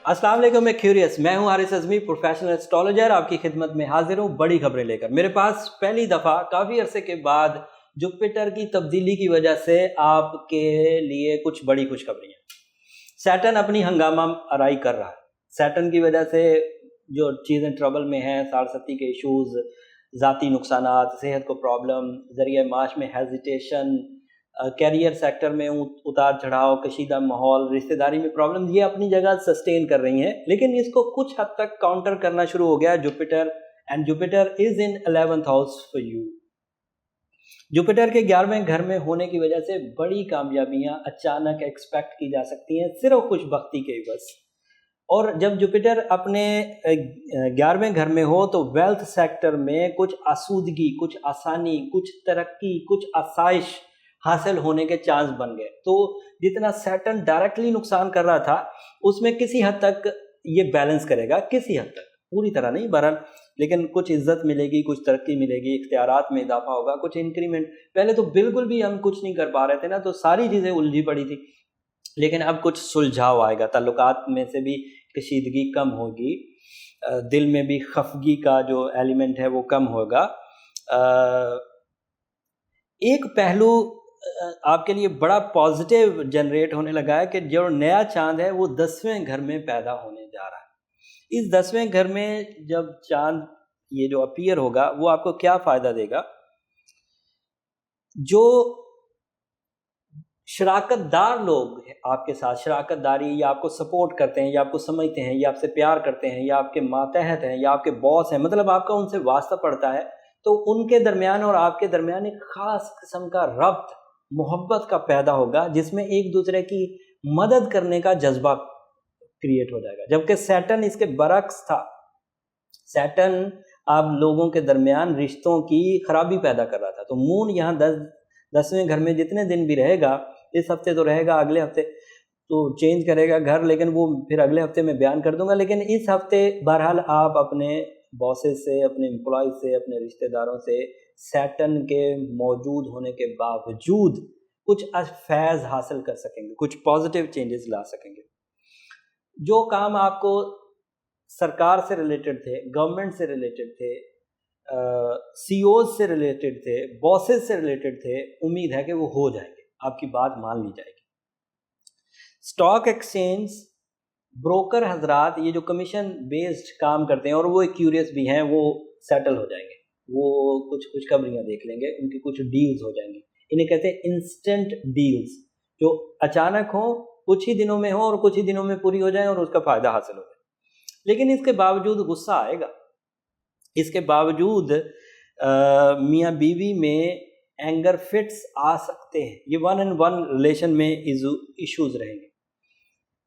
अस्सलाम वालेकुम, मैं क्यूरियस, मैं हूं हारिस अज़मी, प्रोफेशनल एस्ट्रोलॉजर, आपकी खिदमत में हाजिर हूं बड़ी खबरें लेकर। मेरे पास पहली दफ़ा काफ़ी अरसे के बाद जुपिटर की तब्दीली की वजह से आपके लिए कुछ बड़ी खुशखबरी है। सैटर्न अपनी हंगामा आराई कर रहा है। सैटर्न की वजह से जो चीज़ें ट्रबल में हैं, सारसती के इशूज़, ज़ाती नुकसानात, सेहत को प्रॉब्लम, ज़रिए माश में हेजिटेशन, कैरियर सेक्टर में उतार चढ़ाव, कशीदा माहौल, रिश्तेदारी में प्रॉब्लम, ये अपनी जगह सस्टेन कर रही हैं, लेकिन इसको कुछ हद तक काउंटर करना शुरू हो गया Jupiter, and Jupiter is in 11th house for you. Jupiter के 11वें घर में होने की वजह से बड़ी कामयाबियां अचानक एक्सपेक्ट की जा सकती हैं, सिर्फ खुशबख्ती के बस। और जब जुपिटर अपने 11वें घर में हो तो वेल्थ सेक्टर में कुछ आसूदगी, कुछ आसानी, कुछ तरक्की, कुछ आसाइश हासिल होने के चांस बन गए। तो जितना सैटर्न डायरेक्टली नुकसान कर रहा था, उसमें किसी हद तक ये बैलेंस करेगा, किसी हद तक, पूरी तरह नहीं बहरहाल, लेकिन कुछ इज्जत मिलेगी, कुछ तरक्की मिलेगी, इख्तियारात में इजाफा होगा, कुछ इंक्रीमेंट। पहले तो बिल्कुल भी हम कुछ नहीं कर पा रहे थे ना, तो सारी चीज़ें उलझी पड़ी थी, लेकिन अब कुछ सुलझाव आएगा, ताल्लुकात में से भी कशीदगी कम होगी, दिल में भी खफगी का जो एलिमेंट है वो कम होगा। एक पहलू आपके लिए बड़ा पॉजिटिव जनरेट होने लगा है कि जो नया चांद है वो 10वें घर में पैदा होने जा रहा है। इस 10वें घर में जब चांद ये जो अपीयर होगा वो आपको क्या फ़ायदा देगा? जो शराकतदार लोग आपके साथ शराकतदारी या आपको सपोर्ट करते हैं या आपको समझते हैं या आपसे प्यार करते हैं या आपके मातहत हैं या आपके बॉस हैं, मतलब आपका उनसे वास्ता पड़ता है, तो उनके दरमियान और आपके दरमियान एक ख़ास किस्म का रब्त, मोहब्बत का पैदा होगा, जिसमें एक दूसरे की मदद करने का जज्बा क्रिएट हो जाएगा। जबकि सैटर्न इसके बरक्स था। सैटर्न आप लोगों के दरमियान रिश्तों की खराबी पैदा कर रहा था। तो मून यहाँ 10वें घर में जितने दिन भी रहेगा, इस हफ्ते तो रहेगा, अगले हफ्ते तो चेंज करेगा घर, लेकिन वो फिर अगले हफ्ते में बयान कर दूंगा। लेकिन इस हफ्ते बहरहाल आप अपने बॉसेस से, अपने एम्प्लॉय से, अपने रिश्तेदारों से सैटर्न के मौजूद होने के बावजूद कुछ फैज़ हासिल कर सकेंगे, कुछ पॉजिटिव चेंजेस ला सकेंगे। जो काम आपको सरकार से रिलेटेड थे, गवर्नमेंट से रिलेटेड थे, सीईओज से रिलेटेड थे, बॉसेस से रिलेटेड थे, उम्मीद है कि वो हो जाएंगे, आपकी बात मान ली जाएगी। स्टॉक एक्सचेंज, ब्रोकर हजरात, ये जो कमीशन बेस्ड काम करते हैं और वो क्यूरियस भी हैं, वो सेटल हो जाएंगे, वो कुछ खुशखबरियाँ देख लेंगे, उनकी कुछ डील्स हो जाएंगी। इन्हें कहते हैं इंस्टेंट डील्स, जो अचानक हो, कुछ ही दिनों में हो और कुछ ही दिनों में पूरी हो जाए और उसका फ़ायदा हासिल हो जाए। लेकिन इसके बावजूद गुस्सा आएगा, इसके बावजूद मियाँ बीवी में एंगर फिट्स आ सकते हैं। ये 1-on-1 रिलेशन में इश्यूज रहेंगे।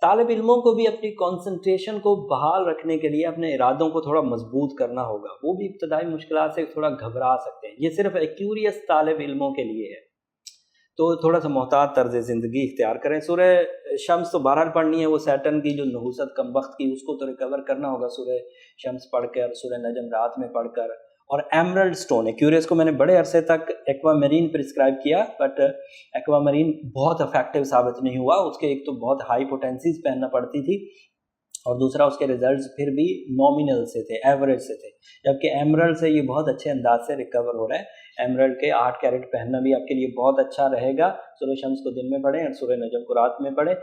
तालिब इल्मों को भी अपनी कंसंट्रेशन को बहाल रखने के लिए अपने इरादों को थोड़ा मजबूत करना होगा। वो भी इब्तदाई मुश्किलात से थोड़ा घबरा सकते हैं। ये सिर्फ एक्यूरियस तालिब इल्मों के लिए है, तो थोड़ा सा मोहतात तर्ज ज़िंदगी इख्तियार करें। सूरह शम्स तो बहरहाल पढ़नी है, वो सैटर्न की जो नहुसत कमबख्त की, उसको तो रिकवर करना होगा, सूरह शम्स पढ़कर, सूरह नजम रात में पढ़कर। और एमरल्ड स्टोन, एक्यूरियस को मैंने बड़े अरसे तक एक्वामरीन प्रिस्क्राइब किया, बट एक्वामरीन बहुत इफेक्टिव साबित नहीं हुआ। उसके एक तो बहुत हाई पोटेंसीज पहनना पड़ती थी, और दूसरा उसके रिजल्ट्स फिर भी नॉमिनल से थे, एवरेज से थे। जबकि एमरल्ड से ये बहुत अच्छे अंदाज से रिकवर हो रहा है। एमरल्ड के 8 कैरेट पहनना भी आपके लिए बहुत अच्छा रहेगा। सूरह शम्स को दिन में पढ़ें और सूरह नजम को रात में पढ़ें।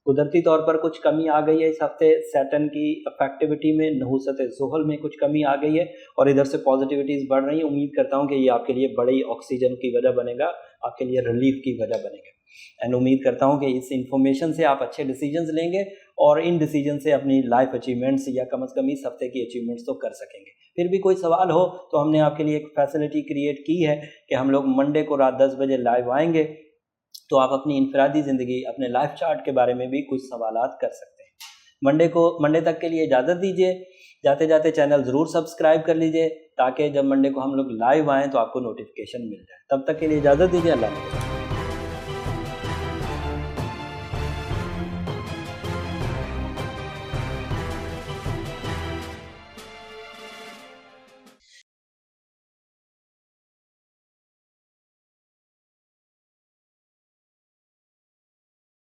कुदरती तौर पर कुछ कमी आ गई है इस हफ्ते सैटर्न की इफेक्टिविटी में, नहुसत ज़ुहल में कुछ कमी आ गई है, और इधर से पॉजिटिविटीज़ बढ़ रही हैं। उम्मीद करता हूँ कि ये आपके लिए बड़ी ऑक्सीजन की वजह बनेगा, आपके लिए रिलीफ की वजह बनेगा। एंड उम्मीद करता हूँ कि इस इंफॉर्मेशन से आप अच्छे डिसीजंस लेंगे और इन डिसीजन से अपनी लाइफ अचीवमेंट्स या कम से कम इस हफ्ते की अचीवमेंट्स तो कर सकेंगे। फिर भी कोई सवाल हो तो हमने आपके लिए एक फैसिलिटी क्रिएट की है कि हम लोग मंडे को रात 10 बजे लाइव आएंगे, तो आप अपनी इनफरादी ज़िंदगी, अपने लाइफ चार्ट के बारे में भी कुछ सवालात कर सकते हैं। मंडे तक के लिए इजाज़त दीजिए। जाते जाते चैनल ज़रूर सब्सक्राइब कर लीजिए, ताकि जब मंडे को हम लोग लाइव आएँ तो आपको नोटिफिकेशन मिल जाए। तब तक के लिए इजाज़त दीजिए। अल्लाह हाफ़िज़।